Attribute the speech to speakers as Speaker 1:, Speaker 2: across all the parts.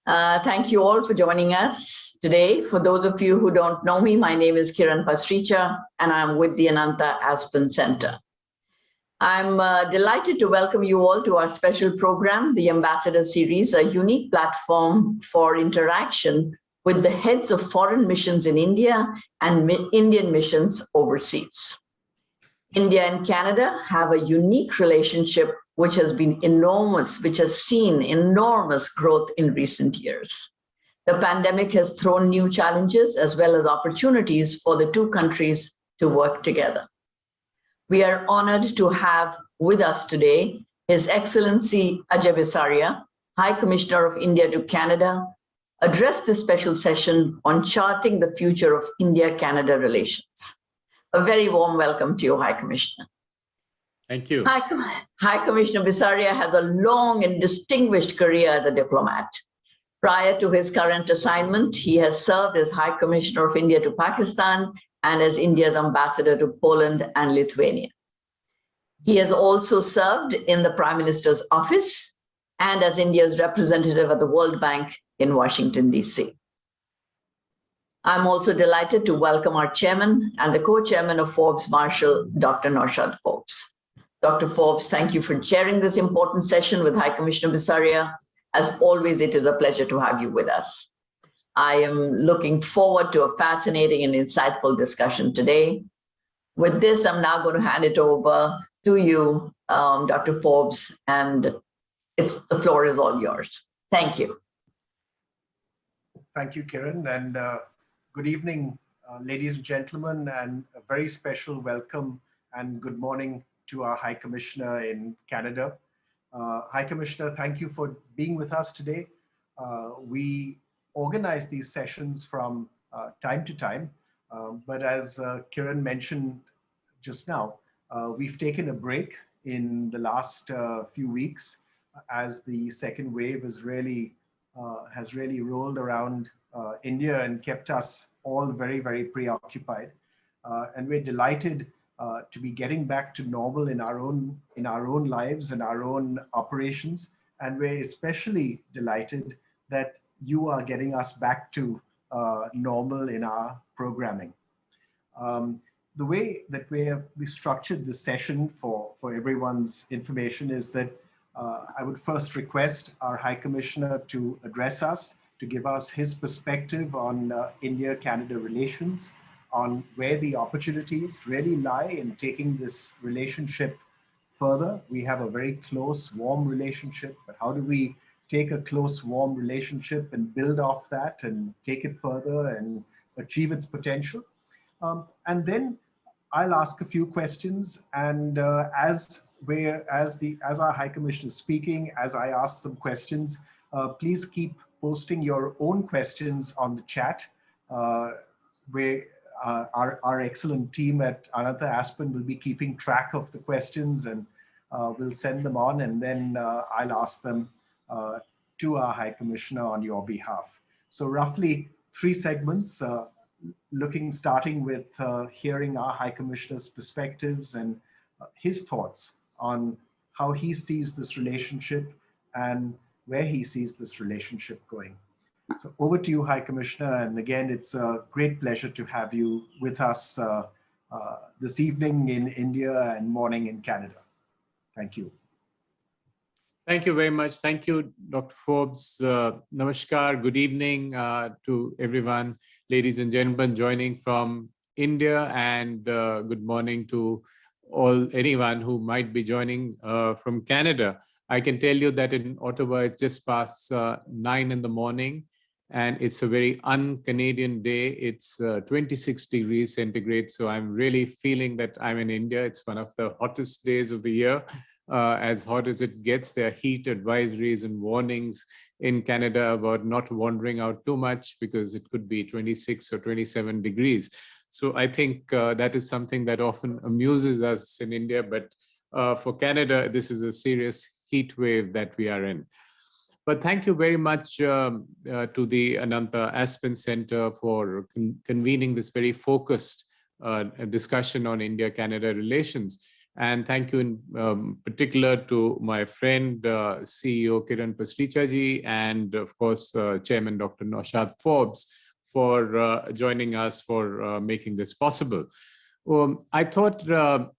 Speaker 1: Thank you all for joining us today. For those of you who don't know me, my name is Kiran Pasricha, and I'm with the Ananta Aspen Center. I'm delighted to welcome you all to our special program, the Ambassador Series, a unique platform for interaction with the heads of foreign missions in India and Indian missions overseas. India and Canada have a unique relationship which has been enormous, which has seen enormous growth in recent years. The pandemic has thrown new challenges as well as opportunities for the two countries to work together. We are honored to have with us today His Excellency Ajay Bisaria, High Commissioner of India to Canada, address this special session on charting the future of India-Canada relations. A very warm welcome to you, High Commissioner.
Speaker 2: Thank you.
Speaker 1: High Commissioner Bisaria has a long and distinguished career as a diplomat. Prior to his current assignment, he has served as High Commissioner of India to Pakistan and as India's ambassador to Poland and Lithuania. He has also served in the Prime Minister's office and as India's representative at the World Bank in Washington, D.C. I'm also delighted to welcome our chairman and the co-chairman of Forbes Marshall, Dr. Naushad Forbes. Dr. Forbes, thank you for chairing this important session with High Commissioner Bisaria. As always, it is a pleasure to have you with us. I am looking forward to a fascinating and insightful discussion today. With this, I'm now going to hand it over to you, Dr. Forbes, and the floor is all yours. Thank you.
Speaker 3: Thank you, Kiran, and good evening, ladies and gentlemen, and a very special welcome and good morning to our High Commissioner in Canada. High Commissioner, thank you for being with us today. We organize these sessions from time to time, but as Kiran mentioned just now, we've taken a break in the last few weeks as the second wave has really rolled around India and kept us all very, very preoccupied. And we're delighted to be getting back to normal in our own lives and our own operations. And we're especially delighted that you are getting us back to normal in our programming. The way that we structured this session for everyone's information is that I would first request our High Commissioner to address us, to give us his perspective on India-Canada relations, on where the opportunities really lie in taking this relationship further. We have a very close, warm relationship, but how do we take a close, warm relationship and build off that and take it further and achieve its potential? And then I'll ask a few questions, and as our High Commissioner is speaking, as I ask some questions, please keep posting your own questions on the chat, where our excellent team at Ananta Aspen will be keeping track of the questions, and we'll send them on, and then I'll ask them to our High Commissioner on your behalf. So roughly 3 segments, starting with hearing our High Commissioner's perspectives and his thoughts on how he sees this relationship and where he sees this relationship going. So over to you, High Commissioner. And again, it's a great pleasure to have you with us this evening in India and morning in Canada. Thank you.
Speaker 2: Thank you very much. Thank you, Dr. Forbes. Namaskar, good evening to everyone, ladies and gentlemen joining from India, and good morning to anyone who might be joining from Canada. I can tell you that in Ottawa, it's just past 9 in the morning, and it's a very un-Canadian day. It's 26 degrees centigrade, so I'm really feeling that I'm in India. It's one of the hottest days of the year. As hot as it gets. There are heat advisories and warnings in Canada about not wandering out too much because it could be 26 or 27 degrees. So I think that is something that often amuses us in India, but for Canada, this is a serious heat wave that we are in. But thank you very much to the Ananta Aspen Center for convening this very focused discussion on India-Canada relations. And thank you in particular to my friend, CEO Kiran Pasricha ji, and of course, Chairman Dr. Naushad Forbes for joining us for making this possible. I thought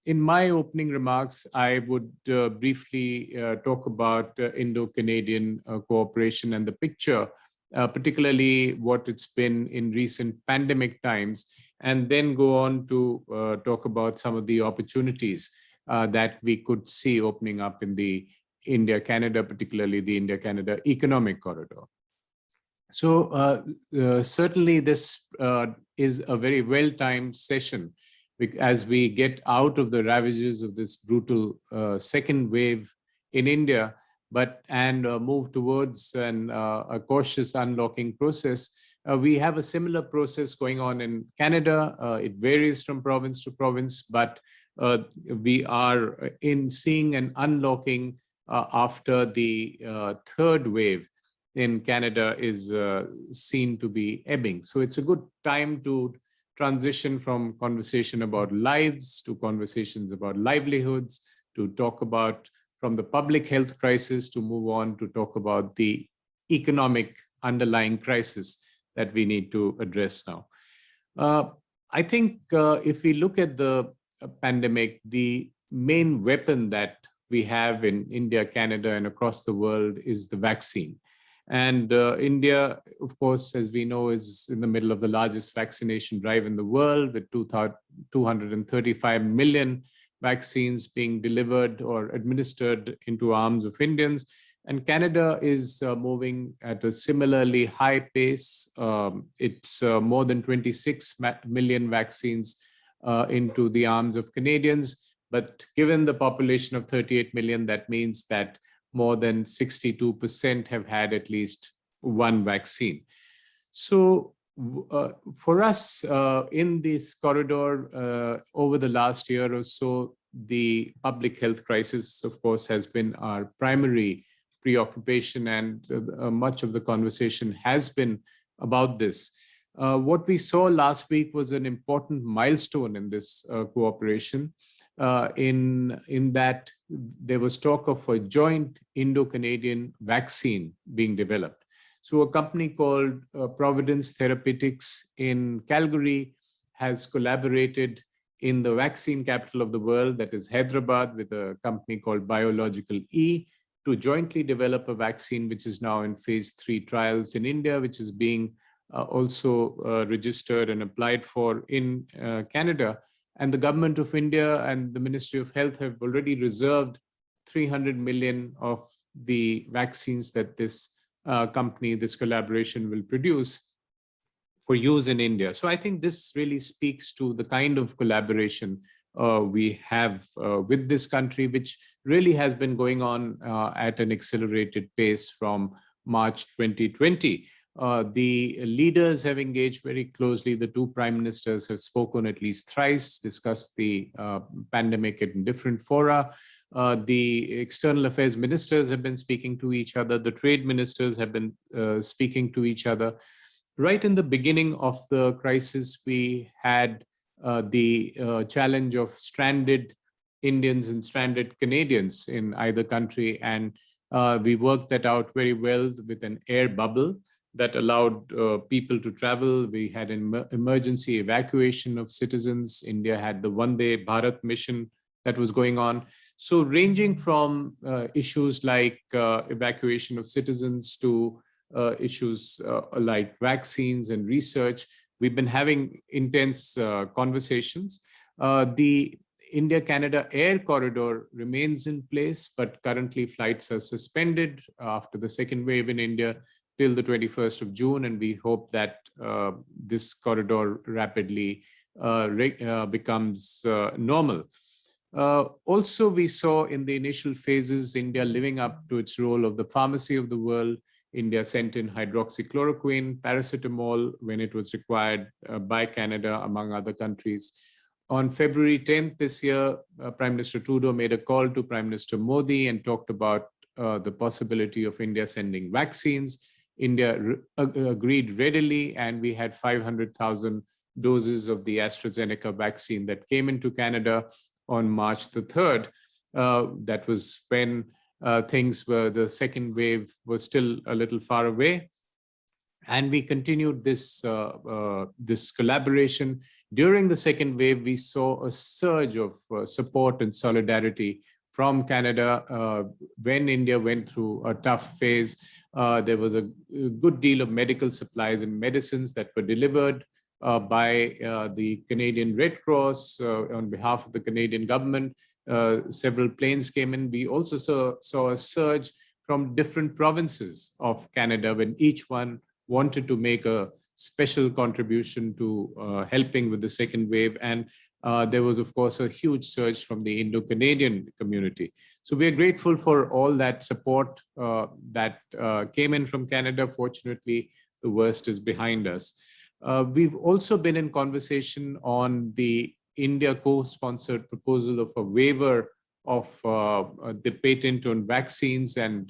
Speaker 2: in my opening remarks, I would briefly talk about Indo-Canadian cooperation and the picture, particularly what it's been in recent pandemic times, and then go on to talk about some of the opportunities that we could see opening up in the India-Canada, particularly the India-Canada Economic Corridor. So certainly this is a very well-timed session as we get out of the ravages of this brutal second wave in India, and move towards a cautious unlocking process. We have a similar process going on in Canada. It varies from province to province, but we are seeing an unlocking after the third wave in Canada is seen to be ebbing. So it's a good time to transition from conversation about lives to conversations about livelihoods, to talk about from the public health crisis to move on to talk about the economic underlying crisis that we need to address now. I think if we look at the pandemic, the main weapon that we have in India, Canada, and across the world is the vaccine. And India, of course, as we know, is in the middle of the largest vaccination drive in the world, with 235 million vaccines being delivered or administered into arms of Indians. And Canada is moving at a similarly high pace. It's more than 26 million vaccines into the arms of Canadians. But given the population of 38 million, that means that more than 62% have had at least one vaccine. So for us in this corridor over the last year or so, the public health crisis, of course, has been our primary preoccupation, and much of the conversation has been about this. What we saw last week was an important milestone in this cooperation. In that there was talk of a joint Indo-Canadian vaccine being developed. So a company called Providence Therapeutics in Calgary has collaborated in the vaccine capital of the world, that is Hyderabad, with a company called Biological E, to jointly develop a vaccine which is now in phase 3 trials in India, which is being also registered and applied for in Canada. And the government of India and the Ministry of Health have already reserved 300 million of the vaccines that this company, this collaboration will produce for use in India. So I think this really speaks to the kind of collaboration we have with this country, which really has been going on at an accelerated pace from March 2020. The leaders have engaged very closely. The two prime ministers have spoken at least thrice, discussed the pandemic in different fora. The external affairs ministers have been speaking to each other. The trade ministers have been speaking to each other. Right in the beginning of the crisis, we had the challenge of stranded Indians and stranded Canadians in either country. And we worked that out very well with an air bubble that allowed people to travel. We had an emergency evacuation of citizens. India had the Vande Bharat mission that was going on. So ranging from issues like evacuation of citizens to issues like vaccines and research, we've been having intense conversations. The India-Canada air corridor remains in place, but currently flights are suspended after the second wave in India till the 21st of June, and we hope that this corridor rapidly becomes normal. Also, we saw in the initial phases India living up to its role of the pharmacy of the world. India sent in hydroxychloroquine, paracetamol when it was required by Canada, among other countries. On February 10th this year, Prime Minister Trudeau made a call to Prime Minister Modi and talked about the possibility of India sending vaccines. India agreed readily, and we had 500,000 doses of the AstraZeneca vaccine that came into Canada. on March the 3rd. That was when the second wave was still a little far away. And we continued this collaboration. During the second wave, we saw a surge of support and solidarity from Canada. When India went through a tough phase, there was a good deal of medical supplies and medicines that were delivered by the Canadian Red Cross on behalf of the Canadian government. Several planes came in. We also saw a surge from different provinces of Canada when each one wanted to make a special contribution to helping with the second wave. And there was, of course, a huge surge from the Indo-Canadian community. So we are grateful for all that support that came in from Canada. Fortunately, the worst is behind us. We've also been in conversation on the India co-sponsored proposal of a waiver of the patent on vaccines and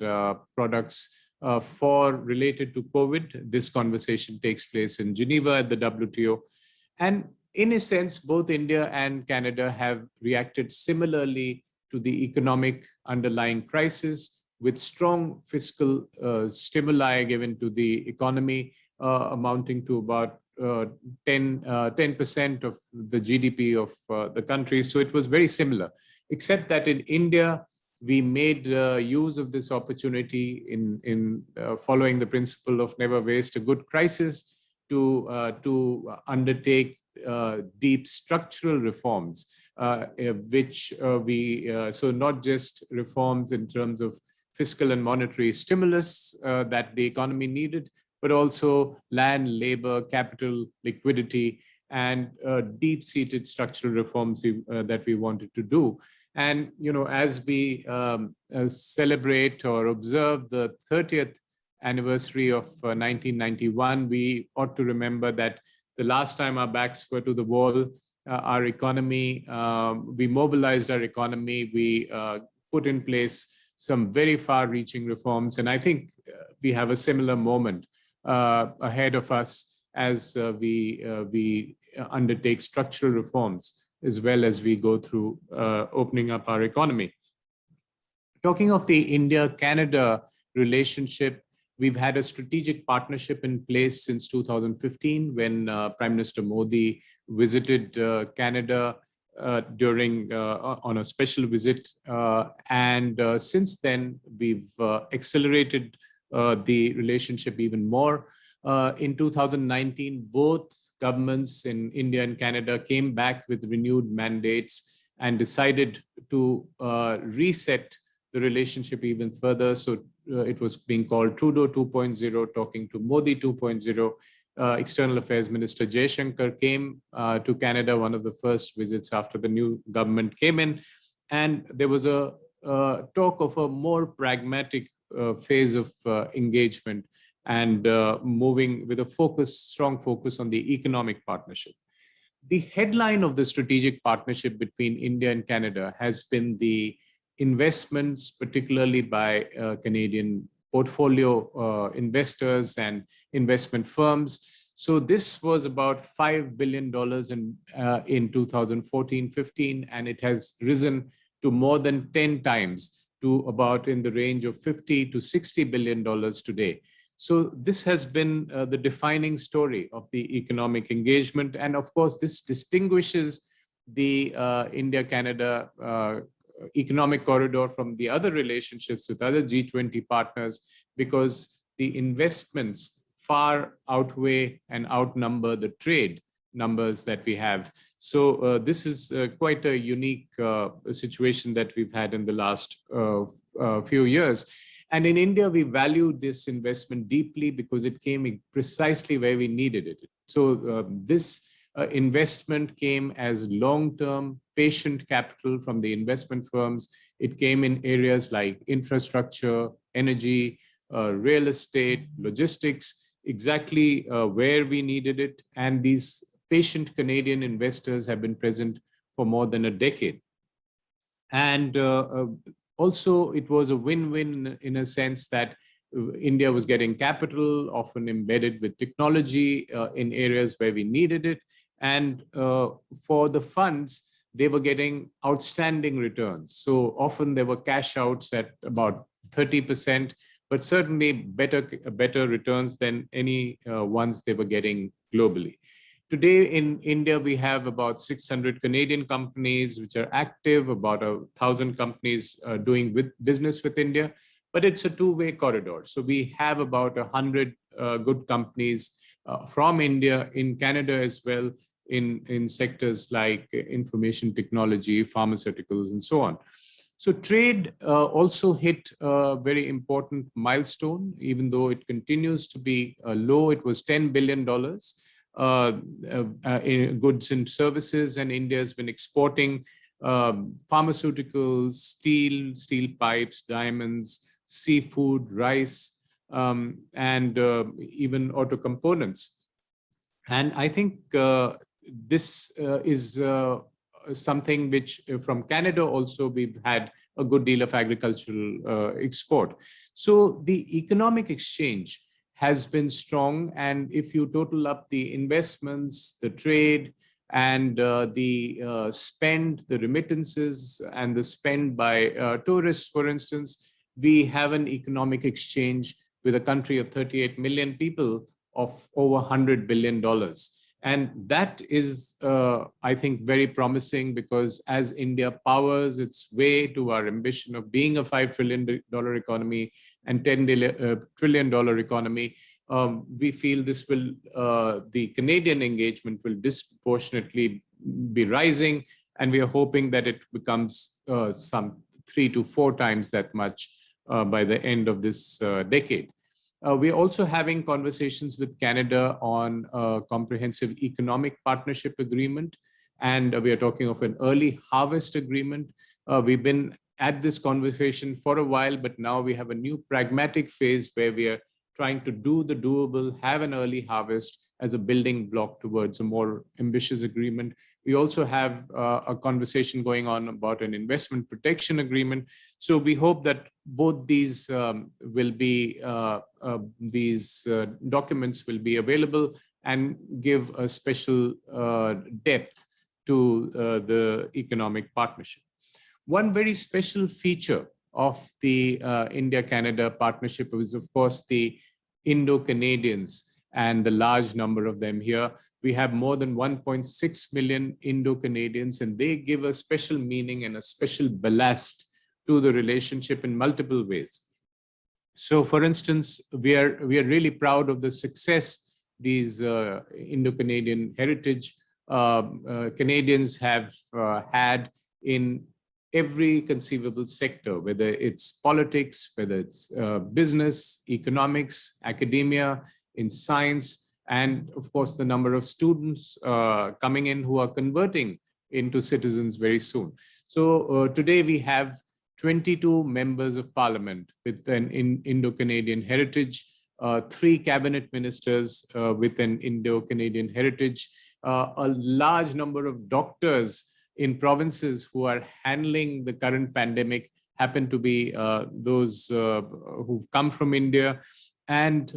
Speaker 2: products related to COVID. This conversation takes place in Geneva at the WTO. And in a sense, both India and Canada have reacted similarly to the economic underlying crisis, with strong fiscal stimuli given to the economy, amounting to about 10% of the GDP of the country. So it was very similar, except that in India, we made use of this opportunity in following the principle of never waste a good crisis to undertake deep structural reforms, so not just reforms in terms of fiscal and monetary stimulus that the economy needed, but also land, labor, capital, liquidity, and deep-seated structural reforms that we wanted to do. And as we celebrate or observe the 30th anniversary of 1991, we ought to remember that the last time our backs were to the wall, our economy, we mobilized our economy, we put in place some very far-reaching reforms. And I think we have a similar moment ahead of us as we undertake structural reforms, as well as we go through opening up our economy. Talking of the India-Canada relationship, we've had a strategic partnership in place since 2015 when Prime Minister Modi visited Canada on a special visit. And since then, we've accelerated the relationship even more. In 2019, both governments in India and Canada came back with renewed mandates and decided to reset the relationship even further. So it was being called Trudeau 2.0, talking to Modi 2.0. External Affairs Minister Jaishankar came to Canada, one of the first visits after the new government came in. And there was a talk of a more pragmatic phase of engagement and moving with a strong focus on the economic partnership. The headline of the strategic partnership between India and Canada has been the investments, particularly by Canadian portfolio investors and investment firms. So this was about $5 billion in 2014-15, and it has risen to more than 10 times to about in the range of $50 to $60 billion today. So this has been the defining story of the economic engagement. And of course, this distinguishes the India-Canada economic corridor from the other relationships with other G20 partners, because the investments far outweigh and outnumber the trade numbers that we have. So this is quite a unique situation that we've had in the last few years. And in India, we valued this investment deeply because it came precisely where we needed it. So this investment came as long-term patient capital from the investment firms. It came in areas like infrastructure, energy, real estate, logistics, exactly where we needed it. And these patient Canadian investors have been present for more than a decade. And also, it was a win-win in a sense that India was getting capital, often embedded with technology in areas where we needed it. And for the funds, they were getting outstanding returns. So often there were cash outs at about 30%, but certainly better returns than any ones they were getting globally. Today in India, we have about 600 Canadian companies which are active, about 1,000 companies doing business with India, but it's a two-way corridor. So we have about 100 good companies from India in Canada as well, in sectors like information technology, pharmaceuticals, and so on. So trade also hit a very important milestone, even though it continues to be low. It was $10 billion in goods and services, and India has been exporting pharmaceuticals, steel pipes, diamonds, seafood, rice, and even auto components. And I think this is something which from Canada also we've had a good deal of agricultural export. So the economic exchange has been strong. And if you total up the investments, the trade, and the spend, the remittances, and the spend by tourists, for instance, we have an economic exchange with a country of 38 million people of over $100 billion. And that is, I think, very promising, because as India powers its way to our ambition of being a $5 trillion economy and $10 trillion economy, we feel this will, the Canadian engagement will disproportionately be rising, and we are hoping that it becomes some 3 to 4 times that much by the end of this decade. We're also having conversations with Canada on a comprehensive economic partnership agreement, and we are talking of an early harvest agreement. We've been at this conversation for a while, but now we have a new pragmatic phase where we are trying to do the doable, have an early harvest as a building block towards a more ambitious agreement. We also have a conversation going on about an investment protection agreement. So we hope that both these will be, documents will be available and give a special depth to the economic partnership. One very special feature of the India-Canada partnership is, of course, the Indo-Canadians and the large number of them here. We have more than 1.6 million Indo-Canadians, and they give a special meaning and a special ballast to the relationship in multiple ways. So, for instance, we are really proud of the success these Indo-Canadian heritage Canadians have had in every conceivable sector, whether it's politics, whether it's business, economics, academia, in science, and of course the number of students coming in who are converting into citizens very soon. So today we have 22 members of parliament with an Indo-Canadian heritage, 3 cabinet ministers with an Indo-Canadian heritage, a large number of doctors in provinces who are handling the current pandemic happen to be those who've come from India, and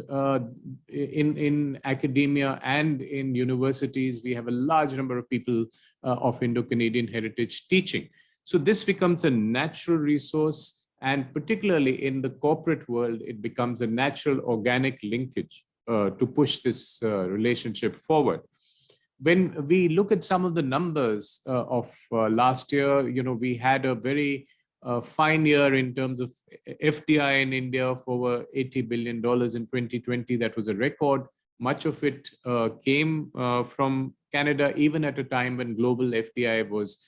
Speaker 2: in academia and in universities, we have a large number of people of Indo-Canadian heritage teaching. So this becomes a natural resource, and particularly in the corporate world, it becomes a natural organic linkage to push this relationship forward. When we look at some of the numbers of last year, we had a very fine year in terms of FDI in India of over $80 billion in 2020. That was a record. Much of it came from Canada, even at a time when global FDI was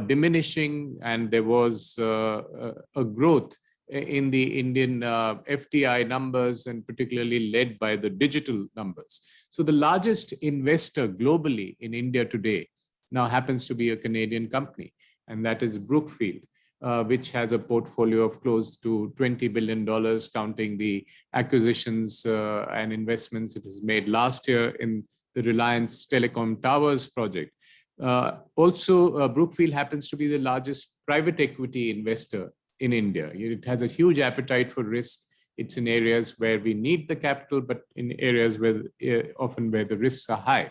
Speaker 2: diminishing, and there was a growth in the Indian FDI numbers, and particularly led by the digital numbers. So the largest investor globally in India today now happens to be a Canadian company, and that is Brookfield, which has a portfolio of close to $20 billion, counting the acquisitions and investments it has made last year in the Reliance Telecom Towers project. Also, Brookfield happens to be the largest private equity investor in India. It has a huge appetite for risk. It's in areas where we need the capital, but in areas where often where the risks are high.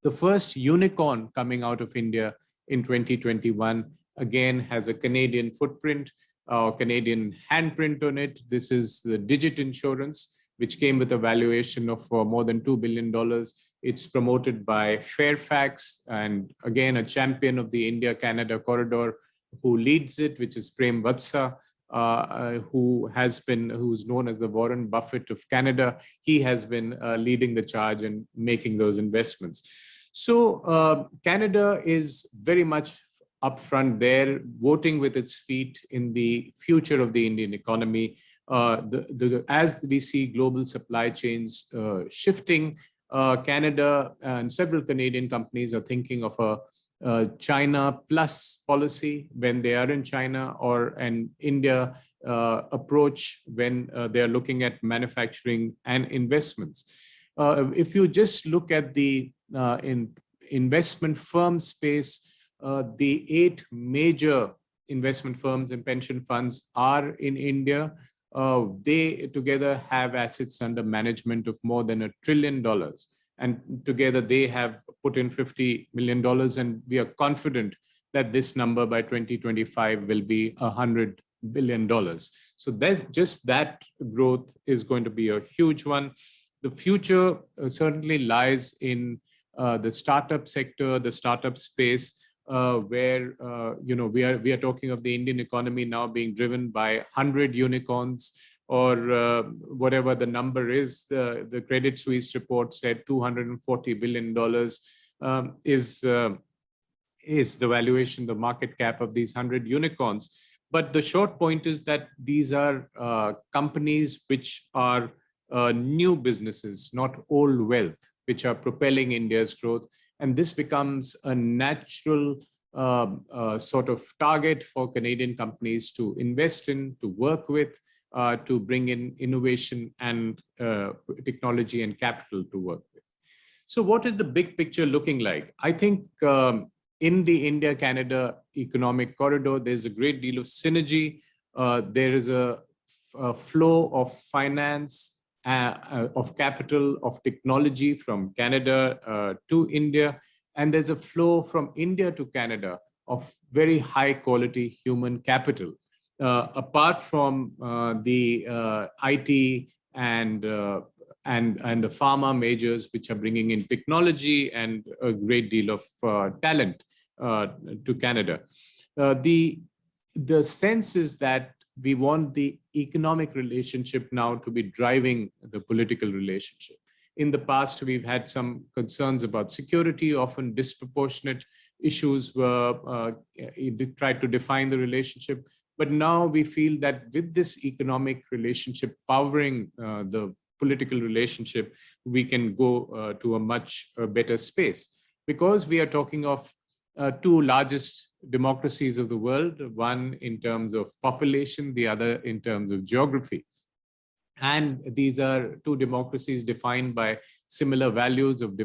Speaker 2: The first unicorn coming out of India in 2021, again has a Canadian footprint, Canadian handprint on it. This is the Digit Insurance, which came with a valuation of more than $2 billion. It's promoted by Fairfax, and again, a champion of the India-Canada corridor who leads it, which is Prem Vatsa, who's known as the Warren Buffett of Canada. He has been leading the charge and making those investments. So Canada is very much upfront there, voting with its feet in the future of the Indian economy. As we see global supply chains shifting, Canada and several Canadian companies are thinking of a China plus policy when they are in China, or an India approach when they are looking at manufacturing and investments. If you just look at the investment firm space, the 8 major investment firms and pension funds are in India. They together have assets under management of more than $1 trillion. And together they have put in $50 million. And we are confident that this number by 2025 will be $100 billion. So that growth is going to be a huge one. The future certainly lies in the startup sector, the startup space, where we are talking of the Indian economy now being driven by 100 unicorns, or whatever the number is. The Credit Suisse report said $240 billion is the valuation, the market cap of these 100 unicorns. But the short point is that these are companies which are new businesses, not old wealth, which are propelling India's growth. And this becomes a natural sort of target for Canadian companies to invest in, to work with, to bring in innovation and technology and capital to work with. So what is the big picture looking like? I think in the India-Canada economic corridor, there's a great deal of synergy. There is a flow of finance, of capital, of technology from Canada to India. And there's a flow from India to Canada of very high quality human capital. Apart from the IT and the pharma majors, which are bringing in technology and a great deal of talent to Canada. The sense is that we want the economic relationship now to be driving the political relationship. In the past, we've had some concerns about security, often disproportionate issues were tried to define the relationship. But now we feel that with this economic relationship powering the political relationship, we can go to a much better space, because we are talking of 2 largest democracies of the world, one in terms of population, the other in terms of geography. And these are 2 democracies defined by similar values of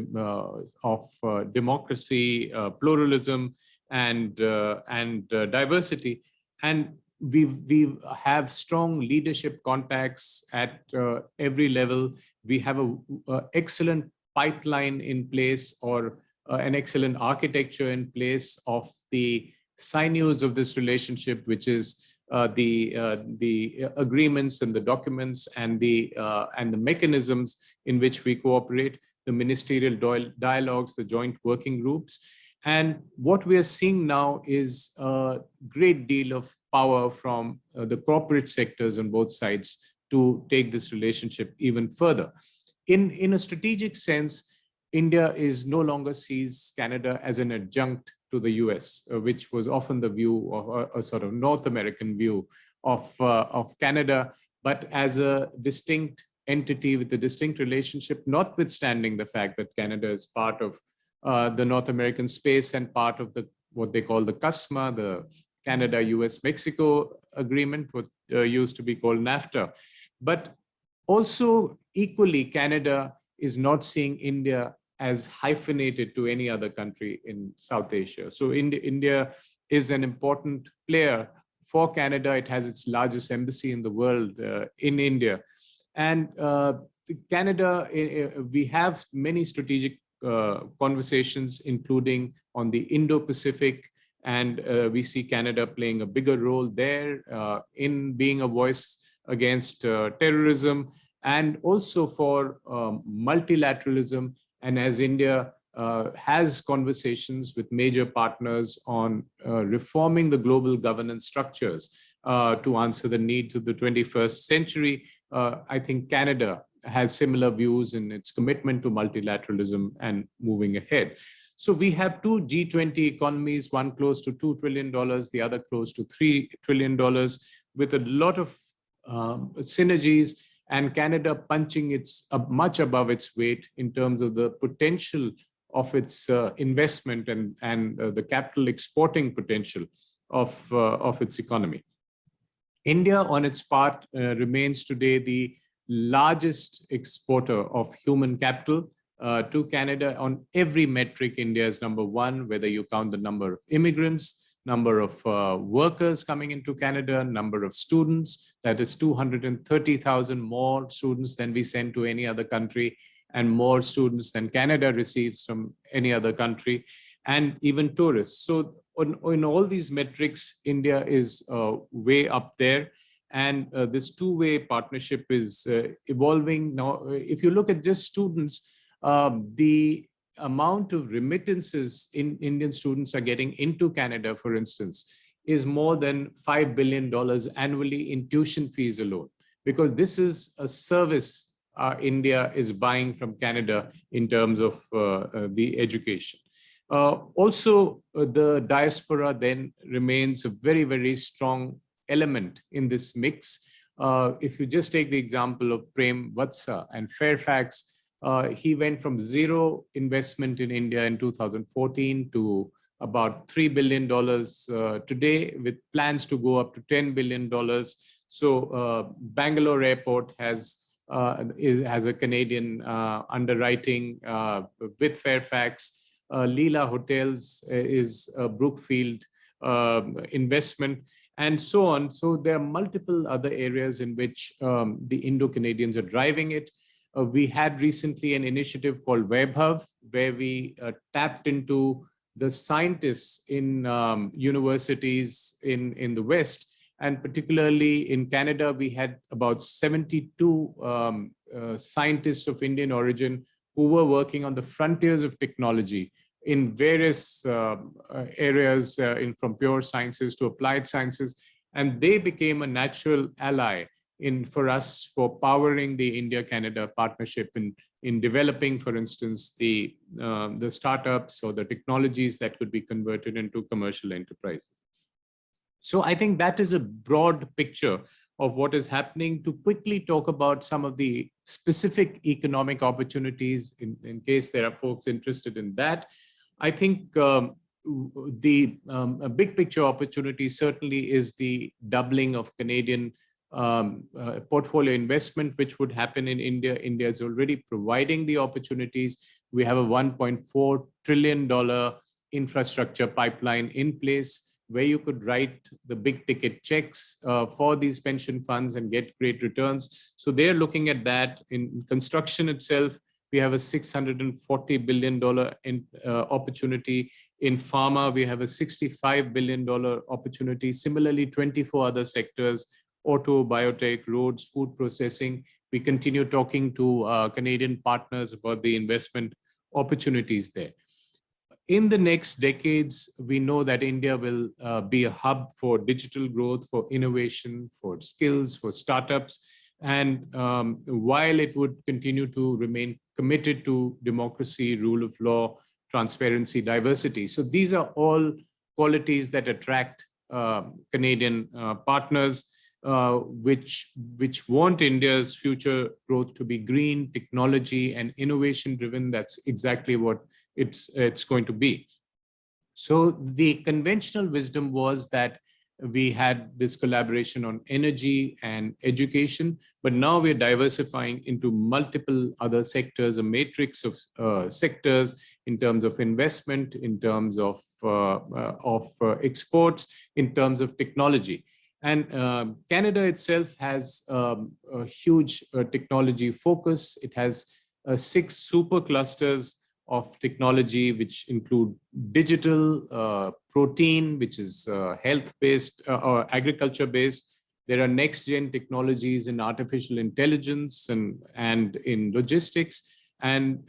Speaker 2: democracy, pluralism, and diversity. And we have strong leadership contacts at every level. We have an excellent pipeline in place, or an excellent architecture in place of the sinews of this relationship, which is the agreements and the documents and the mechanisms in which we cooperate, the ministerial dialogues, the joint working groups. And what we are seeing now is a great deal of power from the corporate sectors on both sides to take this relationship even further. In a strategic sense, India is no longer sees Canada as an adjunct to the US, which was often the view of a sort of North American view of Canada, but as a distinct entity with a distinct relationship, notwithstanding the fact that Canada is part of the North American space and part of what they call the CUSMA, the Canada, US, Mexico agreement, what used to be called NAFTA. But also equally, Canada is not seeing India as hyphenated to any other country in South Asia. So India is an important player for Canada. It has its largest embassy in the world in India. And Canada, we have many strategic conversations, including on the Indo-Pacific, and we see Canada playing a bigger role there in being a voice against terrorism, and also for multilateralism. And as India has conversations with major partners on reforming the global governance structures to answer the needs of the 21st century, I think Canada has similar views in its commitment to multilateralism and moving ahead. So we have two G20 economies, one close to $2 trillion, the other close to $3 trillion, with a lot of synergies, and Canada punching its much above its weight in terms of the potential of its investment and the capital exporting potential of its economy. India, on its part, remains today the largest exporter of human capital to Canada. On every metric, India is number one, whether you count the number of immigrants, number of workers coming into Canada, number of students. That is 230,000 more students than we send to any other country, and more students than Canada receives from any other country, and even tourists. So in all these metrics, India is way up there. And this two-way partnership is evolving. Now, if you look at just students, the amount of remittances Indian students are getting into Canada, for instance, is more than $5 billion annually in tuition fees alone, because this is a service India is buying from Canada in terms of the education. Also, the diaspora then remains a very, very strong element in this mix. If you just take the example of Prem Vatsa and Fairfax, he went from zero investment in India in 2014 to about $3 billion today, with plans to go up to $10 billion. So Bangalore Airport has a Canadian underwriting with Fairfax. Leela Hotels is a Brookfield investment, and so on. So there are multiple other areas in which the Indo-Canadians are driving it. We had recently an initiative called Vaibhav, where we tapped into the scientists in universities in the West. And particularly in Canada, we had about 72 scientists of Indian origin who were working on the frontiers of technology in various areas, from pure sciences to applied sciences. And they became a natural ally for us for powering the India-Canada partnership in developing, for instance, the startups or the technologies that could be converted into commercial enterprises. So I think that is a broad picture of what is happening. To quickly talk about some of the specific economic opportunities, in case there are folks interested in that, I think a big picture opportunity certainly is the doubling of Canadian portfolio investment, which would happen in India. India is already providing the opportunities. We have a $1.4 trillion infrastructure pipeline in place, where you could write the big ticket checks for these pension funds and get great returns. So they're looking at that. In construction itself, we have a $640 billion opportunity. In pharma, we have a $65 billion opportunity. Similarly, 24 other sectors: auto, biotech, roads, food processing. We continue talking to Canadian partners about the investment opportunities there. In the next decades, we know that India will be a hub for digital growth, for innovation, for skills, for startups. And while it would continue to remain committed to democracy, rule of law, transparency, diversity. So these are all qualities that attract Canadian partners, which want India's future growth to be green, technology, and innovation driven. That's exactly what it's going to be. So the conventional wisdom was that we had this collaboration on energy and education, but now we're diversifying into multiple other sectors, a matrix of sectors in terms of investment, in terms of exports, in terms of technology. And Canada itself has a huge technology focus. It has 6 super clusters of technology, which include digital, protein, which is health-based or agriculture-based. There are next-gen technologies in artificial intelligence and in logistics, and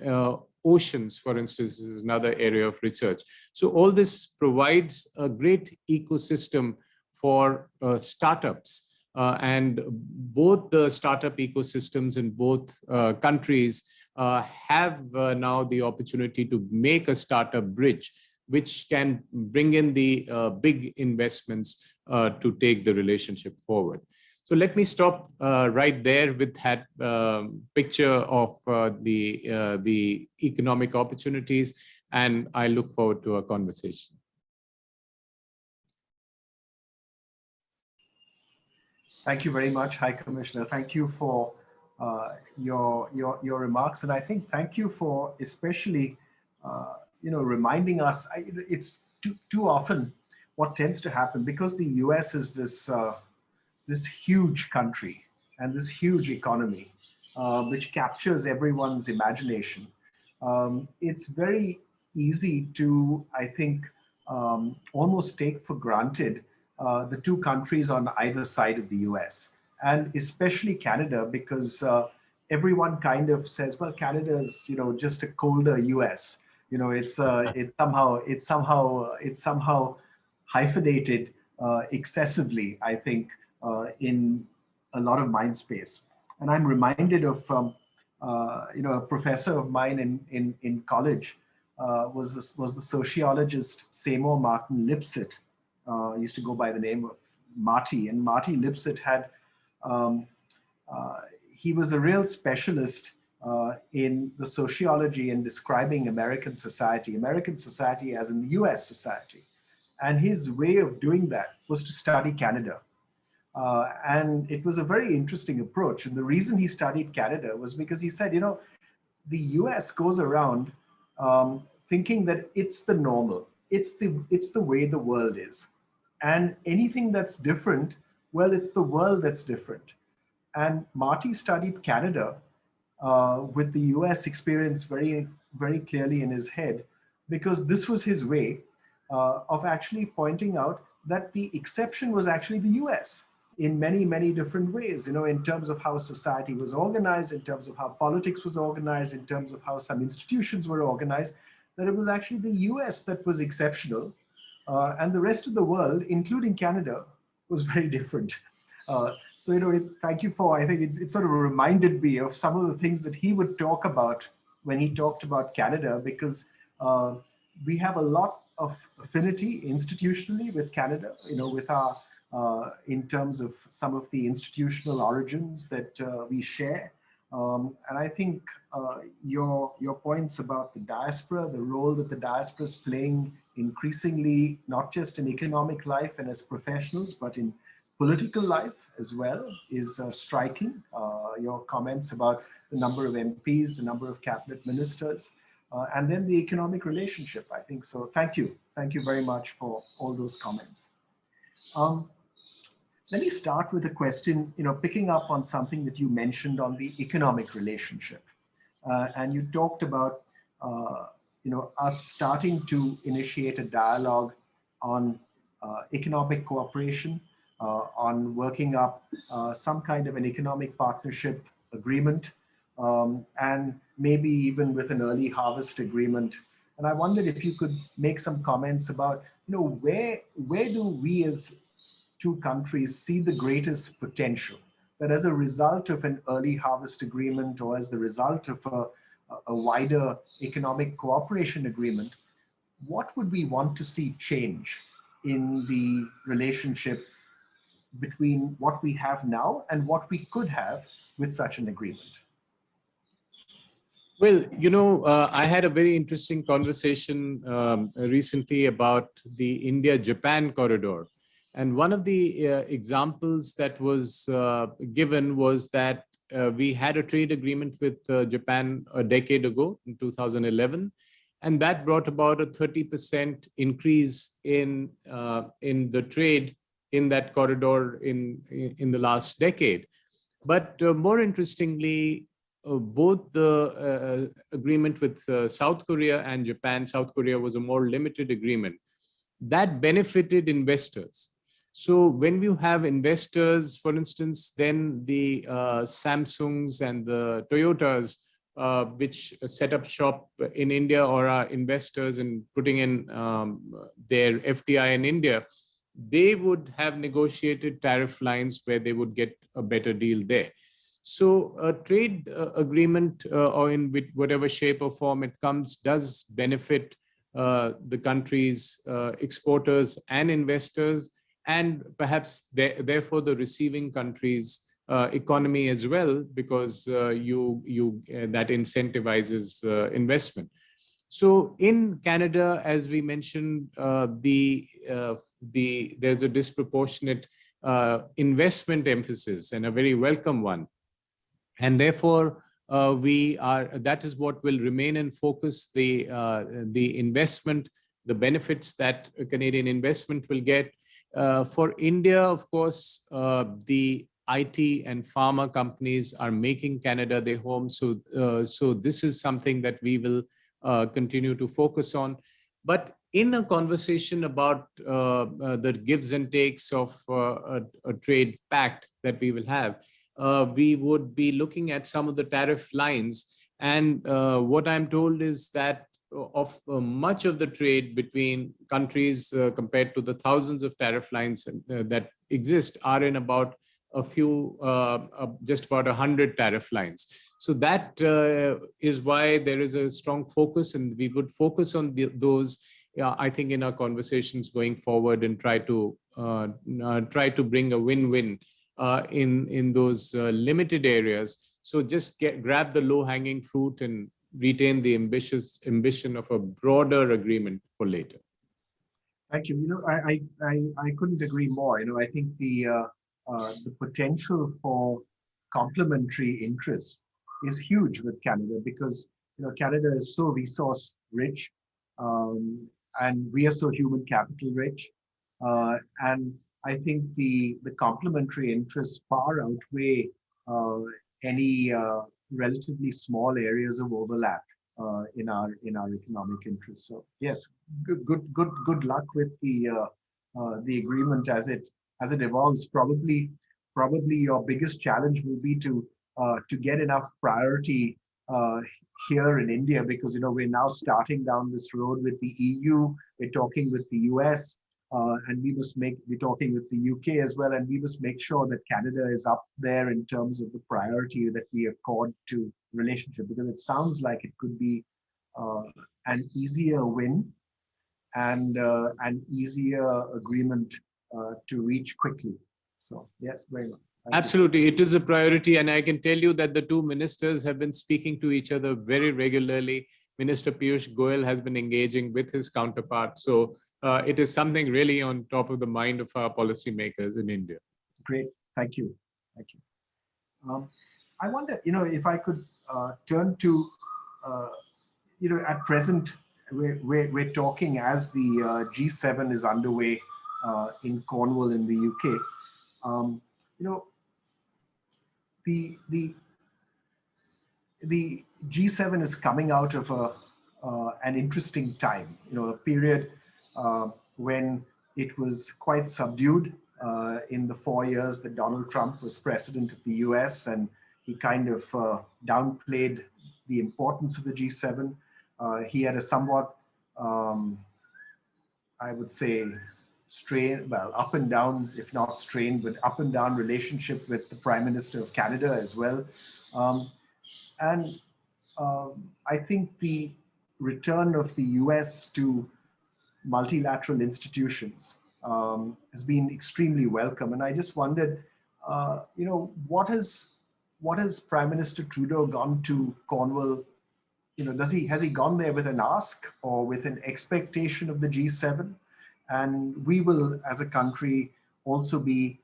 Speaker 2: oceans, for instance, is another area of research. So all this provides a great ecosystem for startups. And both the startup ecosystems in both countries have now the opportunity to make a startup bridge, which can bring in the big investments to take the relationship forward. So let me stop right there with that picture of the economic opportunities, and I look forward to a conversation.
Speaker 3: Thank you very much, High Commissioner. Thank you for your remarks, and I think thank you for especially reminding us. It's too often what tends to happen, because the US is this huge country and this huge economy, which captures everyone's imagination. It's very easy to, I think, almost take for granted the two countries on either side of the US, and especially Canada, because everyone kind of says, well, Canada is, just a colder US. It's somehow hyphenated excessively, I think, in a lot of mind space. And I'm reminded of a professor of mine in college was the sociologist Seymour Martin Lipset. Used to go by the name of Marty, and Marty Lipset had he was a real specialist in the sociology and describing American society as in the US society. And his way of doing that was to study Canada. And it was a very interesting approach. And the reason he studied Canada was because he said, the US goes around thinking that it's the normal, it's the way the world is. And anything that's different, well, it's the world that's different. And Marty studied Canada with the US experience very, very clearly in his head, because this was his way of actually pointing out that the exception was actually the US in many, many different ways, in terms of how society was organized, in terms of how politics was organized, in terms of how some institutions were organized, that it was actually the US that was exceptional. And the rest of the world, including Canada, was very different. Thank you for, I think it sort of reminded me of some of the things that he would talk about when he talked about Canada, because we have a lot of affinity institutionally with Canada, with our, in terms of some of the institutional origins that we share. And I think your points about the diaspora, the role that the diaspora is playing increasingly, not just in economic life and as professionals, but in political life as well, is striking. Your comments about the number of MPs, the number of cabinet ministers, and then the economic relationship, I think. So thank you. Thank you very much for all those comments. Let me start with a question, picking up on something that you mentioned on the economic relationship. And you talked about, us starting to initiate a dialogue on economic cooperation, on working up some kind of an economic partnership agreement, and maybe even with an early harvest agreement. And I wondered if you could make some comments about, where do we as two countries see the greatest potential, that as a result of an early harvest agreement, or as the result of a wider economic cooperation agreement, what would we want to see change in the relationship between what we have now and what we could have with such an agreement?
Speaker 2: Well, I had a very interesting conversation recently about the India-Japan corridor. And one of the examples that was given was that we had a trade agreement with Japan a decade ago in 2011, and that brought about a 30% increase in the trade in that corridor in the last decade. But more interestingly, both the agreement with South Korea and Japan. South Korea was a more limited agreement that benefited investors. So when you have investors, for instance, then the Samsungs and the Toyotas, which set up shop in India or are investors in putting in their FDI in India, they would have negotiated tariff lines where they would get a better deal there. So a trade agreement or in whatever shape or form it comes does benefit the country's exporters and investors, and perhaps therefore the receiving country's economy as well, because that incentivizes investment. So in Canada, as we mentioned, there's a disproportionate investment emphasis, and a very welcome one. And therefore, that is what will remain in focus, the investment, the benefits that Canadian investment will get. For India, of course, the IT and pharma companies are making Canada their home. So this is something that we will continue to focus on. But in a conversation about the gives and takes of a trade pact that we will have, we would be looking at some of the tariff lines. And what I'm told is that of much of the trade between countries compared to the thousands of tariff lines that exist are in about a few, just about 100 tariff lines. So that is why there is a strong focus, and we would focus on those, I think, in our conversations going forward, and try to bring a win-win in those limited areas. So just grab the low-hanging fruit and retain the ambitious ambition of a broader agreement for later.
Speaker 3: Thank you. I couldn't agree more. I think the potential for complementary interests is huge with Canada, because Canada is so resource rich, and we are so human capital rich, and I think the complementary interests far outweigh any relatively small areas of overlap in our economic interests. So yes, good luck with the agreement as it evolves. Probably your biggest challenge will be to get enough priority here in India, because we're now starting down this road with the EU. We're talking with the US. And we're talking with the UK as well, and we must make sure that Canada is up there in terms of the priority that we accord to relationship, because it sounds like it could be an easier win and an easier agreement to reach quickly. So yes, very much.
Speaker 2: Absolutely, it is a priority, and I can tell you that the two ministers have been speaking to each other very regularly. Minister Piyush Goyal has been engaging with his counterpart. So it is something really on top of the mind of our policymakers in India.
Speaker 3: Great, thank you. Thank you. I wonder, if I could turn to, at present, we're talking as the G7 is underway in Cornwall in the UK. The G7 is coming out of an interesting time, a period when it was quite subdued in the 4 years that Donald Trump was president of the US, and he kind of downplayed the importance of the G7. He had a somewhat, I would say, up and down, if not strained, but up and down relationship with the Prime Minister of Canada as well. And I think the return of the US to multilateral institutions has been extremely welcome. And I just wondered, what has Prime Minister Trudeau gone to Cornwall? Has he gone there with an ask or with an expectation of the G7? And we will, as a country, also be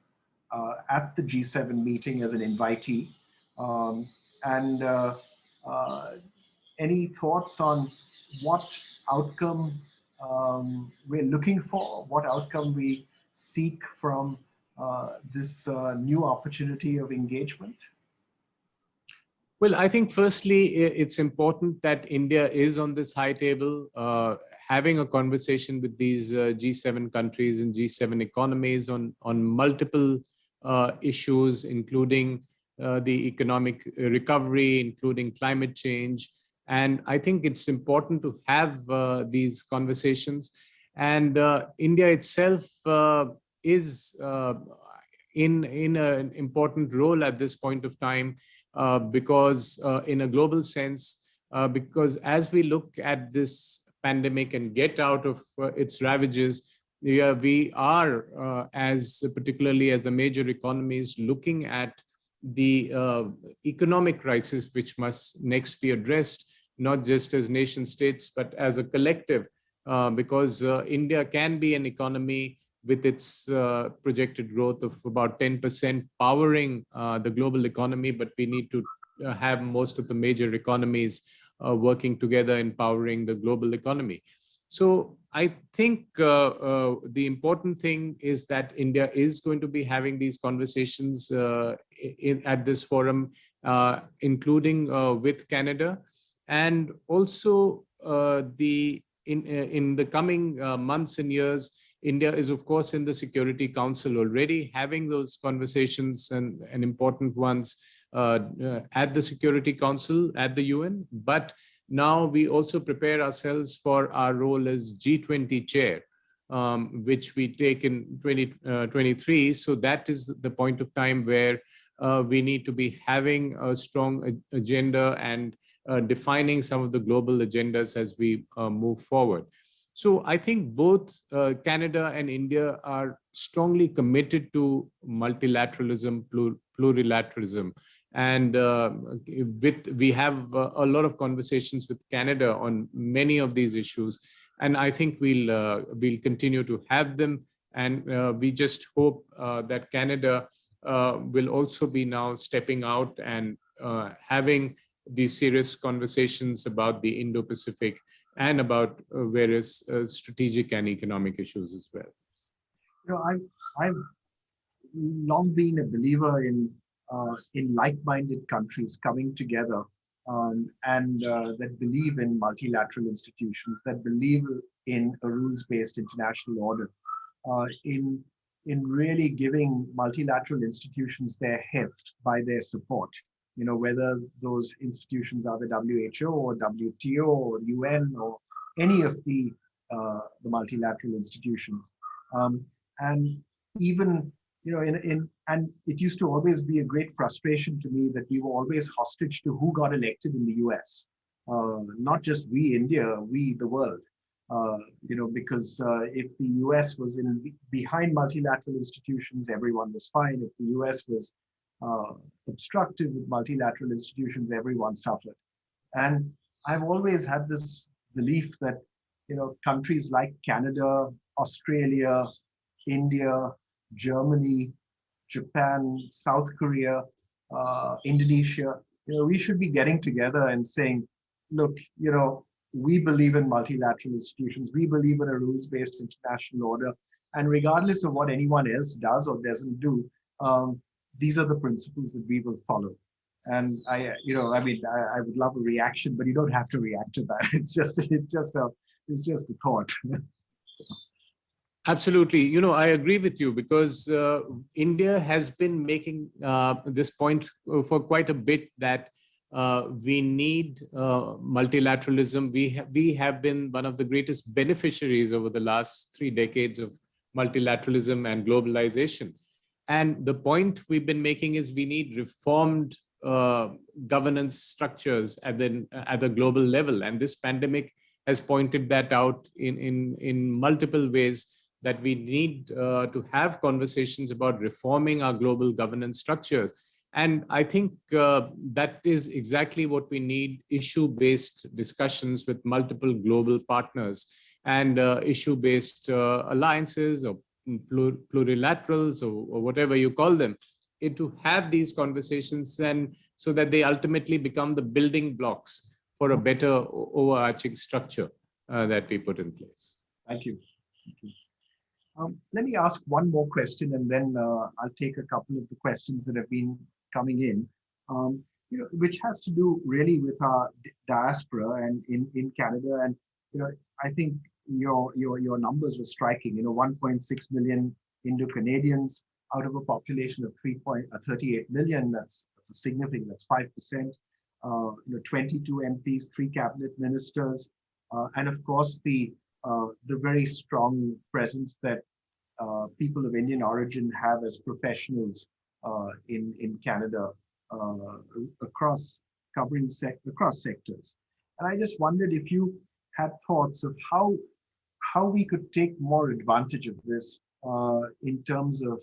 Speaker 3: at the G7 meeting as an invitee. Any thoughts on what outcome we're looking for, what outcome we seek from this new opportunity of engagement?
Speaker 2: Well, I think firstly, it's important that India is on this high table, having a conversation with these G7 countries and G7 economies on multiple issues, including the economic recovery, including climate change. And I think it's important to have these conversations. And India itself is in an important role at this point of time, because in a global sense, because as we look at this pandemic and get out of its ravages, we are, as particularly as the major economies, looking at the economic crisis, which must next be addressed, not just as nation states, but as a collective, because India can be an economy with its projected growth of about 10% powering the global economy, but we need to have most of the major economies working together in powering the global economy. So I think the important thing is that India is going to be having these conversations at this forum, including with Canada, and also in the coming months and years, India is, of course, in the Security Council already, having those conversations and important ones at the Security Council, at the UN. But now we also prepare ourselves for our role as G20 chair, which we take in 2023. So that is the point of time where we need to be having a strong agenda and defining some of the global agendas as we move forward. So I think both Canada and India are strongly committed to multilateralism, plurilateralism. And we have a lot of conversations with Canada on many of these issues. And I think we'll continue to have them. And we just hope that Canada will also be now stepping out and having these serious conversations about the Indo-Pacific and about various strategic and economic issues as well.
Speaker 3: You know, I've long been a believer in like-minded countries coming together and that believe in multilateral institutions, that believe in a rules-based international order, in really giving multilateral institutions their heft by their support. You know, whether those institutions are the WHO or WTO or UN or any of the multilateral institutions. And even, you know, and it used to always be a great frustration to me that we were always hostage to who got elected in the US. Not just we, India, we, the world. You know, because if the US was behind multilateral institutions, everyone was fine. If the US was obstructive with multilateral institutions, everyone suffered. And I've always had this belief that, you know, countries like Canada, Australia, India, Germany, Japan, South Korea, Indonesia, you know, we should be getting together and saying, look, you know, we believe in multilateral institutions, we believe in a rules-based international order, and regardless of what anyone else does or doesn't do, these are the principles that we will follow. And I would love a reaction, but you don't have to react to that. It's just a thought.
Speaker 2: Absolutely. You know, I agree with you, because India has been making this point for quite a bit, that we need multilateralism. We have been one of the greatest beneficiaries over the last 3 decades of multilateralism and globalization. And the point we've been making is we need reformed governance structures at the global level. And this pandemic has pointed that out in multiple ways, that we need to have conversations about reforming our global governance structures. And I think that is exactly what we need: issue-based discussions with multiple global partners, and issue-based alliances or plurilaterals or whatever you call them, to have these conversations, and so that they ultimately become the building blocks for a better overarching structure that we put in place.
Speaker 3: Thank you. Thank you. Let me ask one more question, and then I'll take a couple of the questions that have been coming in. which has to do really with our diaspora and in Canada. And I think your numbers were striking. 1.6 million Indo-Canadians out of a population of 38 million. That's a significant. That's 5%. 22 MPs, 3 cabinet ministers, and of course the very strong presence that people of Indian origin have as professionals in Canada across across sectors. And I just wondered if you had thoughts of how we could take more advantage of this in terms of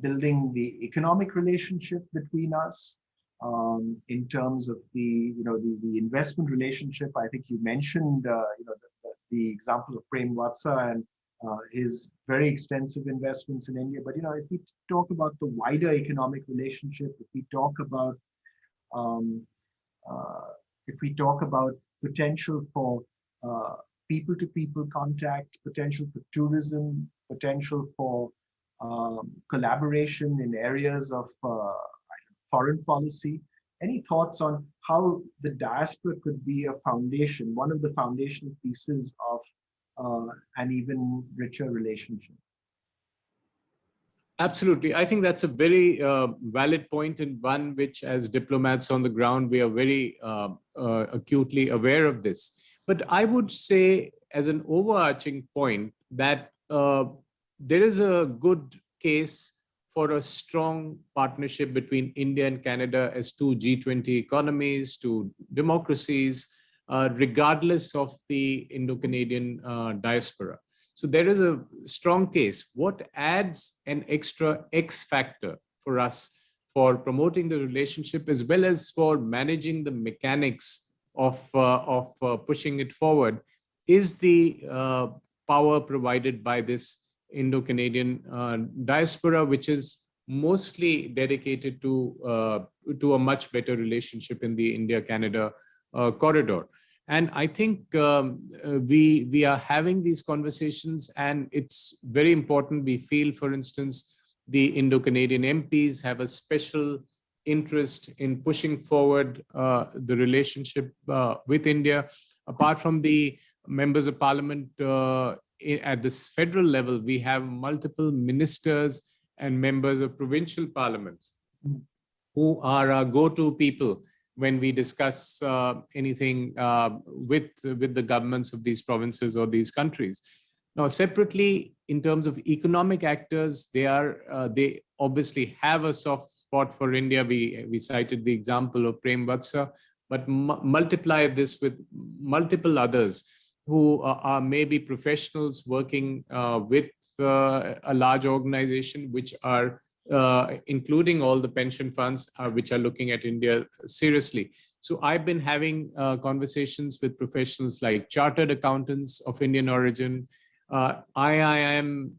Speaker 3: building the economic relationship between us, in terms of the investment relationship. I think you mentioned the example of Prem Vatsa and his very extensive investments in India. But if we talk about the wider economic relationship, if we talk about potential for people-to-people contact, potential for tourism, potential for collaboration in areas of foreign policy. Any thoughts on how the diaspora could be a foundation, one of the foundational pieces of an even richer relationship?
Speaker 2: Absolutely. I think that's a very valid point, and one which, as diplomats on the ground, we are very acutely aware of this. But I would say, as an overarching point, that there is a good case for a strong partnership between India and Canada as two G20 economies, two democracies, regardless of the Indo-Canadian diaspora. So there is a strong case. What adds an extra X factor for us for promoting the relationship, as well as for managing the mechanics of pushing it forward, is the power provided by this Indo-Canadian diaspora, which is mostly dedicated to a much better relationship in the India-Canada corridor. And I think we are having these conversations, and it's very important. We feel, for instance, the Indo-Canadian MPs have a special interest in pushing forward the relationship with India. Apart from the members of parliament at this federal level, we have multiple ministers and members of provincial parliaments who are our go-to people when we discuss anything with the governments of these provinces or these countries. Now, separately, in terms of economic actors, they obviously have a soft spot for India. We cited the example of Prem Vatsa, but multiply this with multiple others who are maybe professionals working with a large organization, which are including all the pension funds, which are looking at India seriously. So I've been having conversations with professionals like chartered accountants of Indian origin, IIM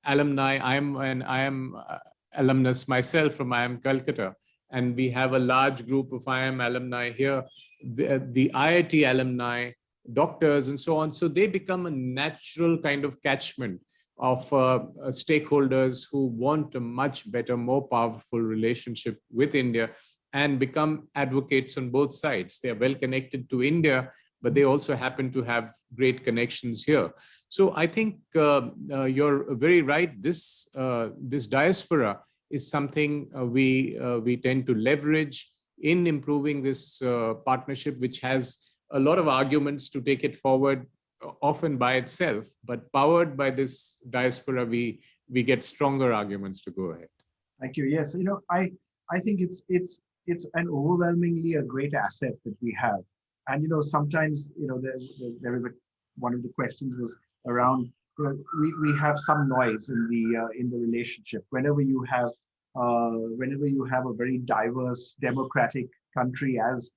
Speaker 2: alumni. I am alumnus myself from IIM Calcutta, and we have a large group of IIM alumni here, the IIT alumni, doctors, and so on. So they become a natural kind of catchment of stakeholders who want a much better, more powerful relationship with India and become advocates on both sides. They are well connected to India, but they also happen to have great connections here. So I think you're very right. This diaspora is something we tend to leverage in improving this partnership, which has a lot of arguments to take it forward, often by itself, but powered by this diaspora, we get stronger arguments to go ahead.
Speaker 3: Thank you. Yes, I think it's an overwhelmingly a great asset that we have. And sometimes there is one of the questions was around we have some noise in the relationship. Whenever you have a very diverse democratic country as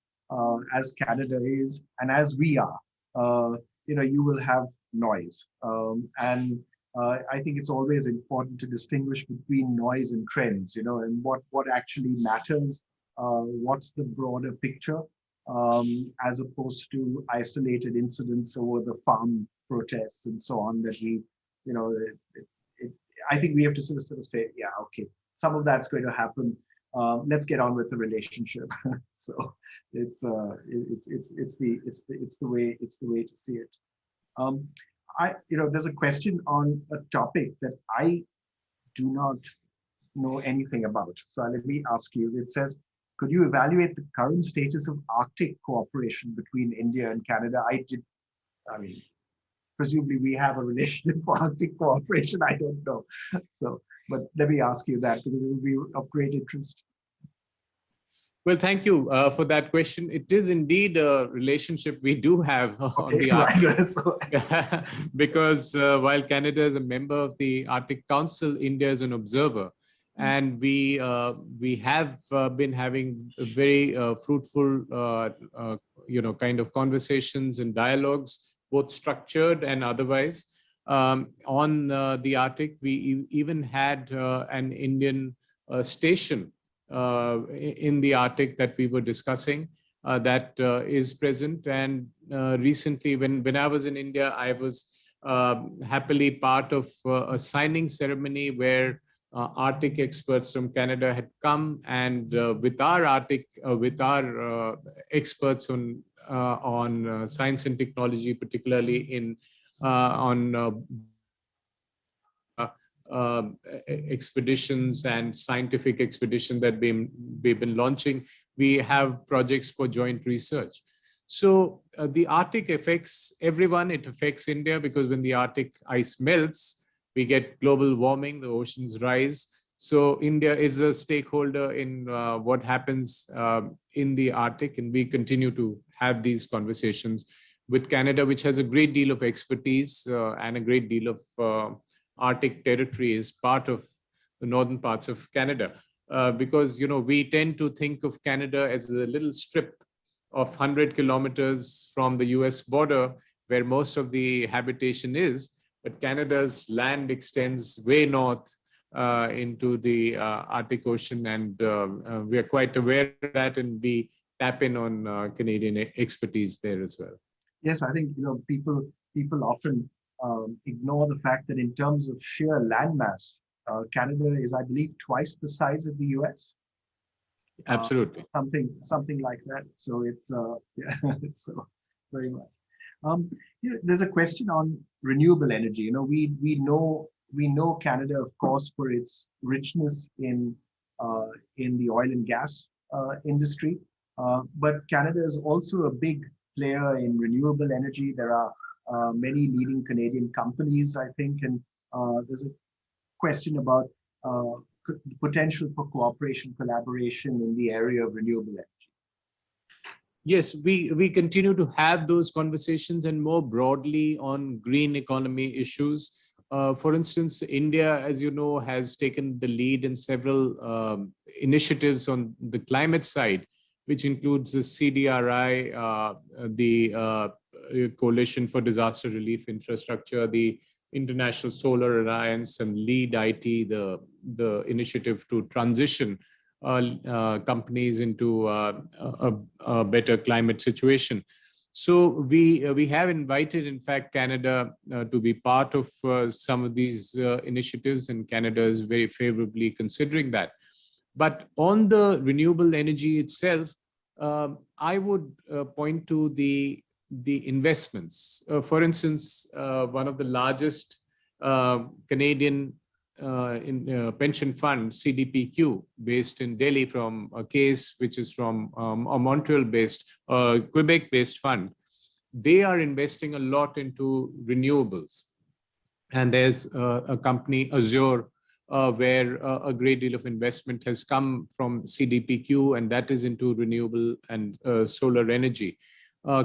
Speaker 3: Canada is, and as we are, you will have noise. And I think it's always important to distinguish between noise and trends, and what actually matters, what's the broader picture, as opposed to isolated incidents over the farm protests and so on that I think we have to sort of say, yeah, okay, some of that's going to happen. let's get on with the relationship. So it's the way to see it. There's a question on a topic that I do not know anything about. So let me ask you. It says, could you evaluate the current status of Arctic cooperation between India and Canada? I mean, presumably we have a relationship for Arctic cooperation. I don't know. So, but let me ask you that because it will be of great interest.
Speaker 2: Well, thank you for that question. It is indeed a relationship we do have on the Arctic, because while Canada is a member of the Arctic Council, India is an observer, and we have been having very fruitful, kind of conversations and dialogues, both structured and otherwise, on the Arctic. We even had an Indian station in the Arctic that we were discussing that is present. And recently, when I was in India, I was happily part of a signing ceremony where Arctic experts from Canada had come, and with our experts on science and technology, particularly on expeditions and scientific expeditions that we've been launching. We have projects for joint research. So the Arctic affects everyone. It affects India because when the Arctic ice melts, we get global warming, the oceans rise. So India is a stakeholder in what happens in the Arctic, and we continue to have these conversations with Canada, which has a great deal of expertise and a great deal of Arctic territory is part of the northern parts of Canada, because we tend to think of Canada as a little strip of 100 kilometers from the US border where most of the habitation is, but Canada's land extends way north into the Arctic Ocean, and we are quite aware of that, and we tap in on Canadian expertise there as well.
Speaker 3: Yes, I think people often ignore the fact that in terms of sheer landmass, Canada is, I believe, twice the size of the US.
Speaker 2: Absolutely.
Speaker 3: Something like that. So it's yeah, so very much. There's a question on renewable energy. We know Canada, of course, for its richness in the oil and gas industry, but Canada is also a big player in renewable energy. There are many leading Canadian companies, I think, and there's a question about potential for cooperation, collaboration in the area of renewable energy.
Speaker 2: Yes, we continue to have those conversations, and more broadly on green economy issues. For instance, India, as you know, has taken the lead in several initiatives on the climate side, which includes the CDRI, the Coalition for Disaster Relief Infrastructure, the International Solar Alliance, and LEAD IT, the initiative to transition companies into a better climate situation. So we have invited, in fact, Canada to be part of some of these initiatives, and Canada is very favorably considering that. But on the renewable energy itself, I would point to the investments. For instance, one of the largest Canadian pension fund, CDPQ, based in Delhi, from a case which is from a Montreal-based, Quebec-based fund. They are investing a lot into renewables. And there's a company, Azure, where a great deal of investment has come from CDPQ, and that is into renewable and solar energy.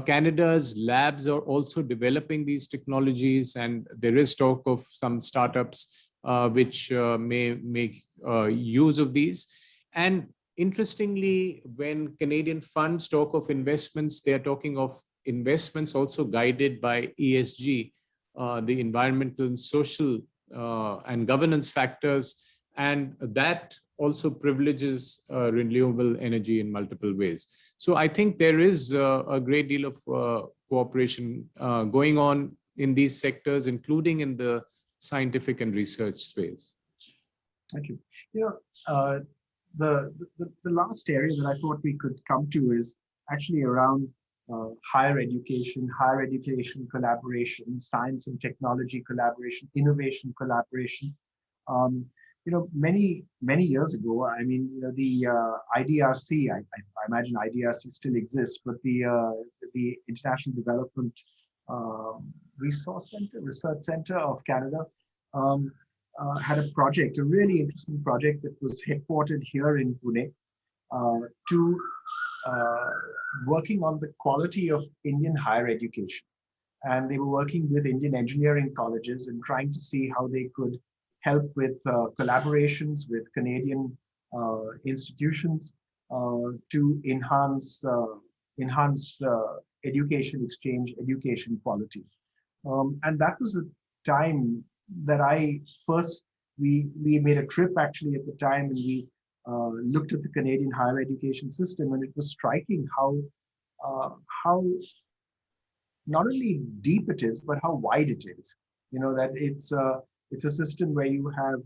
Speaker 2: Canada's labs are also developing these technologies, and there is talk of some startups which may make use of these. And interestingly, when Canadian funds talk of investments, they are talking of investments also guided by ESG, the environmental and social and governance factors, and that also privileges renewable energy in multiple ways. So I think there is a great deal of cooperation going on in these sectors, including in the scientific and research space.
Speaker 3: Thank you. the last area that I thought we could come to is actually around higher education collaboration, science and technology collaboration, innovation collaboration. Um, many years ago, I mean, the IDRC, I imagine IDRC still exists, but the International Development Research Center of Canada had a project, a really interesting project that was headquartered here in Pune to working on the quality of Indian higher education. And they were working with Indian engineering colleges and trying to see how they could help with collaborations with Canadian institutions to enhance education exchange, education quality. And that was a time that we made a trip actually at the time, and we looked at the Canadian higher education system, and it was striking how not only deep it is, but how wide it is. That it's a system where you have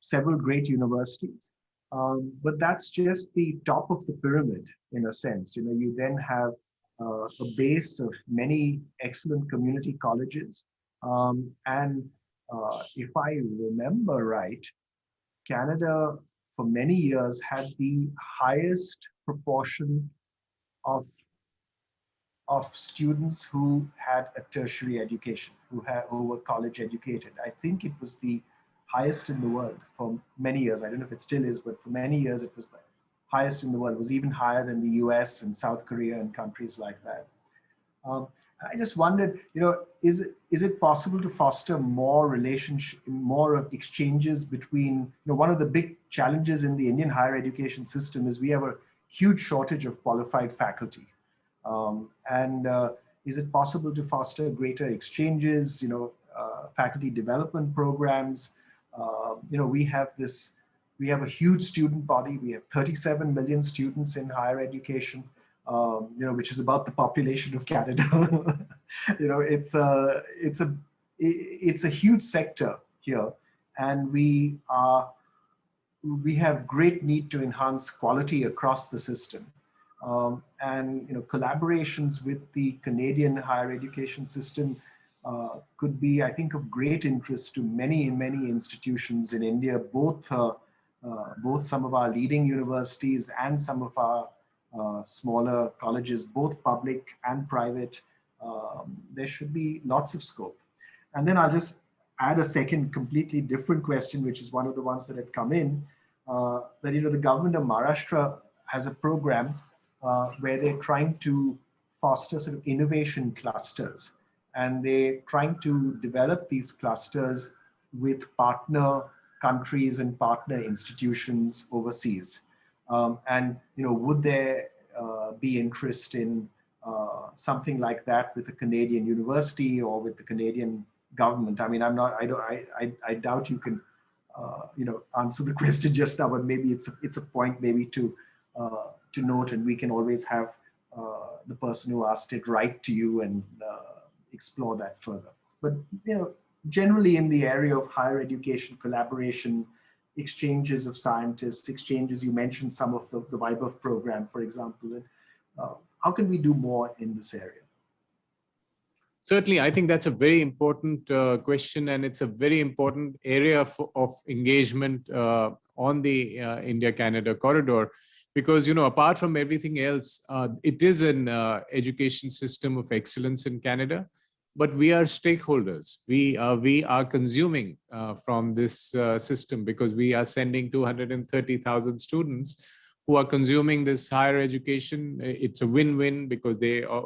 Speaker 3: several great universities, but that's just the top of the pyramid in a sense. You then have a base of many excellent community colleges, and if I remember right, Canada for many years had the highest proportion of students who had a tertiary education, who were college educated. I think it was the highest in the world for many years. I don't know if it still is, but for many years it was the highest in the world. It was even higher than the US and South Korea and countries like that. I just wondered, is it possible to foster more of exchanges between, one of the big challenges in the Indian higher education system is we have a huge shortage of qualified faculty. Is it possible to foster greater exchanges, faculty development programs? We have a huge student body. We have 37 million students in higher education, which is about the population of Canada. It's a huge sector here, and we have great need to enhance quality across the system. Collaborations with the Canadian higher education system could be, I think, of great interest to many institutions in India, both some of our leading universities and some of our smaller colleges, both public and private. There should be lots of scope. And then I'll just add a second completely different question, which is one of the ones that had come in, that the government of Maharashtra has a program where they're trying to foster sort of innovation clusters. And they're trying to develop these clusters with partner countries and partner institutions overseas. Would there be interest in something like that with a Canadian university or with the Canadian government? I mean, I doubt you can, answer the question just now, but maybe it's a point maybe to note, and we can always have the person who asked it write to you and explore that further. But generally in the area of higher education collaboration, exchanges of scientists, exchanges, you mentioned some of the VIBEF program, for example. How can we do more in this area?
Speaker 2: Certainly, I think that's a very important question, and it's a very important area of engagement on the India-Canada corridor. Because, apart from everything else, it is an education system of excellence in Canada, but we are stakeholders. We are consuming from this system because we are sending 230,000 students who are consuming this higher education. It's a win-win because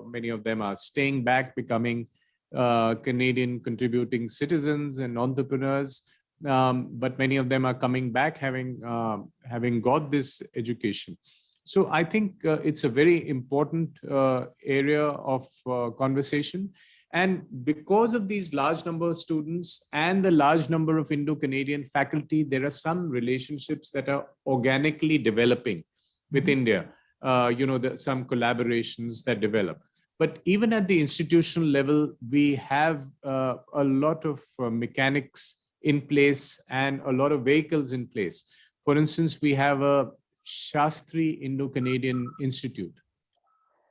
Speaker 2: many of them are staying back, becoming Canadian contributing citizens and entrepreneurs. But many of them are coming back having got this education. So I think it's a very important area of conversation. And because of these large number of students and the large number of Indo-Canadian faculty, there are some relationships that are organically developing with India, some collaborations that develop. But even at the institutional level, we have a lot of mechanics in place and a lot of vehicles in place For instance, we have a Shastri Indo-Canadian Institute.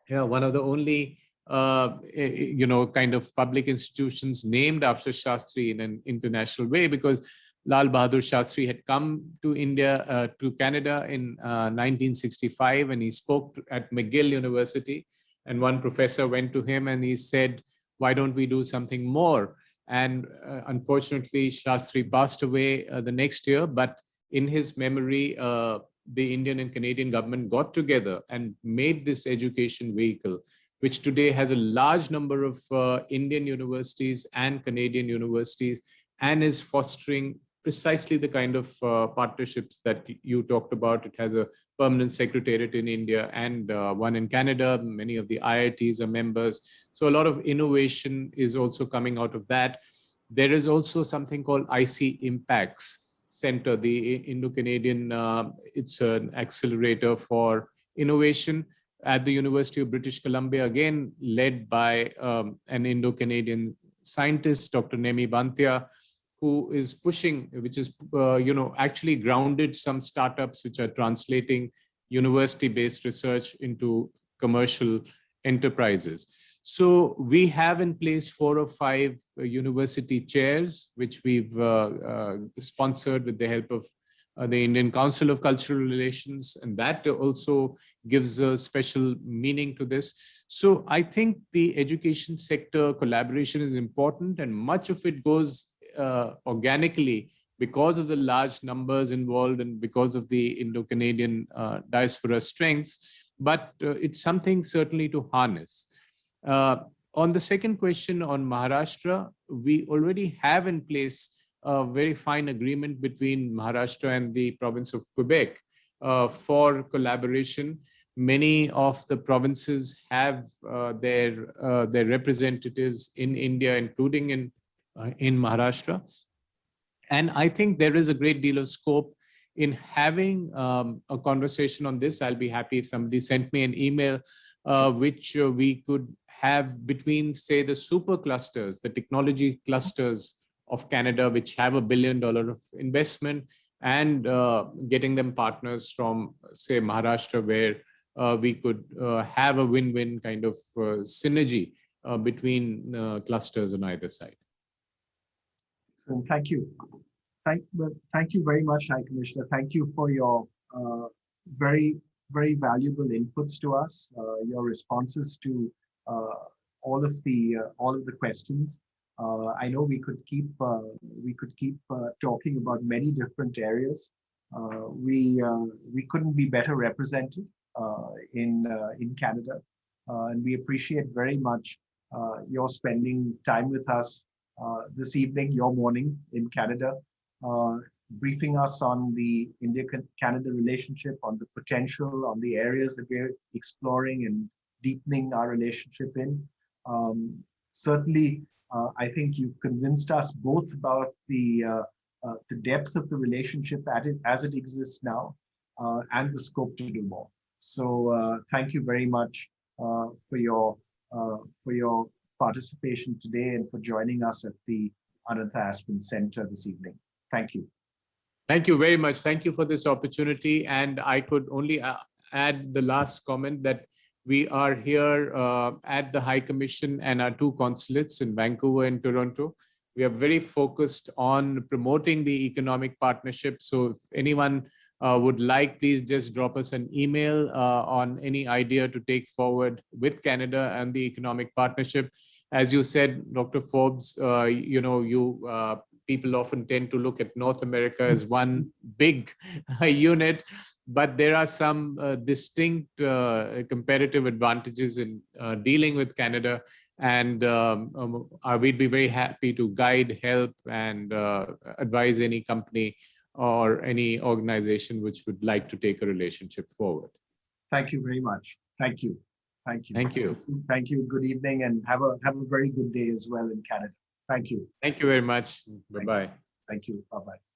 Speaker 2: Yeah, one of the only kind of public institutions named after Shastri in an international way, because Lal Bahadur Shastri had come to India, to Canada in 1965, and he spoke at McGill University. And one professor went to him and he said, why don't we do something more? And unfortunately, Shastri passed away the next year, but in his memory, the Indian and Canadian government got together and made this education vehicle, which today has a large number of Indian universities and Canadian universities, and is fostering precisely the kind of partnerships that you talked about. It has a permanent secretariat in India and one in Canada. Many of the IITs are members. So a lot of innovation is also coming out of that. There is also something called IC Impacts Center, the Indo-Canadian, it's an accelerator for innovation at the University of British Columbia, again, led by an Indo-Canadian scientist, Dr. Nemi Bantia, who is pushing, which is, actually grounded some startups which are translating university-based research into commercial enterprises. So we have in place 4 or 5 university chairs, which we've sponsored with the help of the Indian Council of Cultural Relations, and that also gives a special meaning to this. So I think the education sector collaboration is important, and much of it goes organically because of the large numbers involved and because of the Indo-Canadian diaspora strengths, but it's something certainly to harness. On the second question on Maharashtra, we already have in place a very fine agreement between Maharashtra and the province of Quebec for collaboration. Many of the provinces have their representatives in India, including in Maharashtra. And I think there is a great deal of scope in having a conversation on this. I'll be happy if somebody sent me an email which we could have between, say, the super clusters, the technology clusters of Canada, which have $1 billion of investment, and getting them partners from, say, Maharashtra, where we could have a win-win kind of synergy between clusters on either side.
Speaker 3: So thank you. Thank you very much, High Commissioner. Thank you for your very valuable inputs to us, your responses to all of the questions. I know we could keep talking about many different areas. We couldn't be better represented in Canada, and we appreciate very much your spending time with us this evening, your morning in Canada, briefing us on the India-Canada relationship, on the potential, on the areas that we're exploring and deepening our relationship in. Certainly, I think you've convinced us both about the depth of the relationship as it exists now, and the scope to do more. So thank you very much for your participation today and for joining us at the Ananta Aspen Center this evening. Thank you.
Speaker 2: Thank you very much. Thank you for this opportunity. And I could only add the last comment that we are here at the High Commission and our 2 consulates in Vancouver and Toronto. We are very focused on promoting the economic partnership. So if anyone would like, please just drop us an email on any idea to take forward with Canada and the economic partnership. As you said, Dr. Forbes, people often tend to look at North America as one big unit, but there are some distinct comparative advantages in dealing with Canada. And we'd be very happy to guide, help, and advise any company or any organization which would like to take a relationship forward.
Speaker 3: Thank you very much. Thank you. Thank you.
Speaker 2: Thank you.
Speaker 3: Thank you. Good evening, and have a very good day as well in Canada. Thank you.
Speaker 2: Thank you very much. Bye-bye.
Speaker 3: Thank you. Bye-bye.